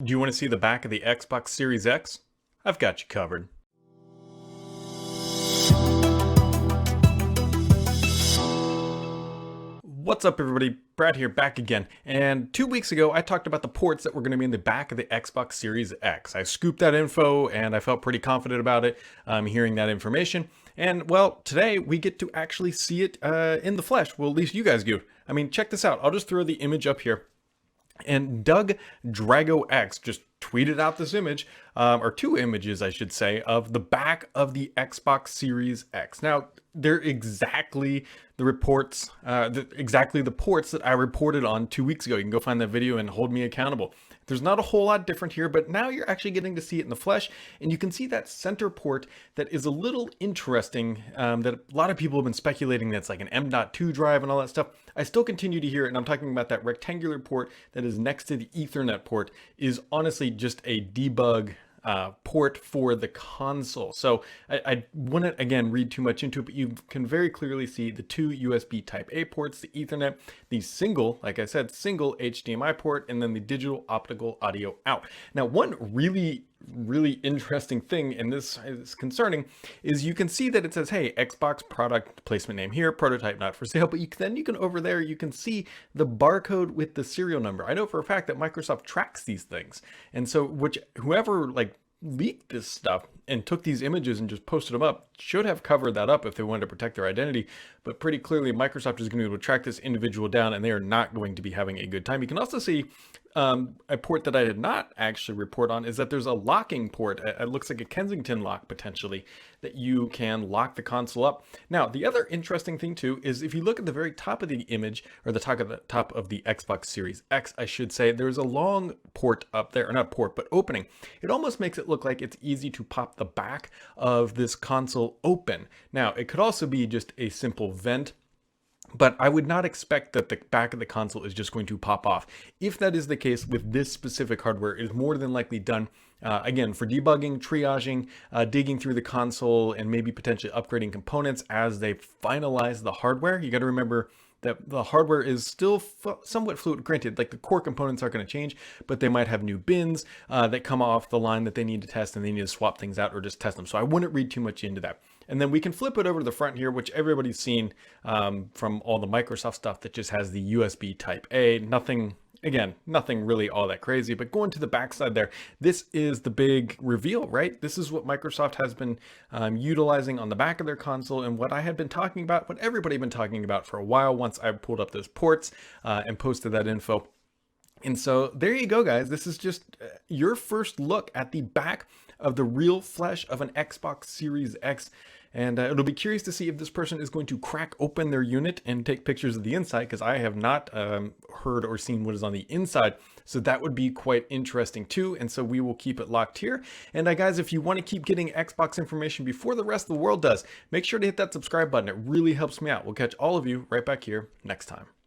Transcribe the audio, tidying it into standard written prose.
Do you want to see the back of the Xbox Series X? I've got you covered. What's up, everybody? Brad here, back again. And 2 weeks ago, I talked about the ports that were going to be in the back of the Xbox Series X. I scooped that info and I felt pretty confident about it, hearing that information. And well, today we get to actually see it in the flesh. Well, at least you guys do. I mean, check this out. I'll just throw the image up here. And Doug Drago X just tweeted out this image, or two images, I should say, of the back of the Xbox Series X. Now, they're exactly the reports, exactly the ports that I reported on 2 weeks ago. You can go find that video and hold me accountable. There's not a whole lot different here, but now you're actually getting to see it in the flesh, and you can see that center port that is a little interesting, that a lot of people have been speculating that's like an M.2 drive and all that stuff. I still continue to hear it, and I'm talking about that rectangular port that is next to the Ethernet port is honestly just a debug port for the console. So I wouldn't, again, read too much into it, but you can very clearly see the two USB Type A ports, the Ethernet, the single, like I said, single HDMI port, and then the digital optical audio out. Now, one really interesting thing, and this is concerning, is you can see that it says, hey, Xbox product placement name here, prototype not for sale, but then you can, over there, you can see the barcode with the serial number. I know for a fact that Microsoft tracks these things. And so whoever like leaked this stuff and took these images and just posted them up should have covered that up if they wanted to protect their identity. But pretty clearly, Microsoft is going to be able to track this individual down, and they are not going to be having a good time. You can also see a port that I did not actually report on is that there's a locking port. It looks like a Kensington lock potentially that you can lock the console up. Now, the other interesting thing too is if you look at the very top of the image, or the top of the Xbox Series X, I should say, there's a long port up there, or not port, but opening. It almost makes it look like it's easy to pop the back of this console open. Now, it could also be just a simple vent, but I would not expect that the back of the console is just going to pop off. If that is the case with this specific hardware, it is more than likely done, again, for debugging, triaging, digging through the console, and maybe potentially upgrading components as they finalize the hardware. You got to remember that the hardware is still somewhat fluid. Granted, like the core components aren't going to change, but they might have new bins that come off the line that they need to test, and they need to swap things out or just test them. So I wouldn't read too much into that. And then we can flip it over to the front here, which everybody's seen from all the Microsoft stuff that just has the USB Type A. Nothing really all that crazy, but going to the backside there, this is the big reveal, right? This is what Microsoft has been utilizing on the back of their console, and what I had been talking about, what everybody had been talking about for a while once I pulled up those ports and posted that info. And so there you go, guys. This is just your first look at the back of the real flesh of an Xbox Series X. And it'll be curious to see if this person is going to crack open their unit and take pictures of the inside, because I have not heard or seen what is on the inside. So that would be quite interesting too. And so we will keep it locked here. And guys, if you want to keep getting Xbox information before the rest of the world does, make sure to hit that subscribe button. It really helps me out. We'll catch all of you right back here next time.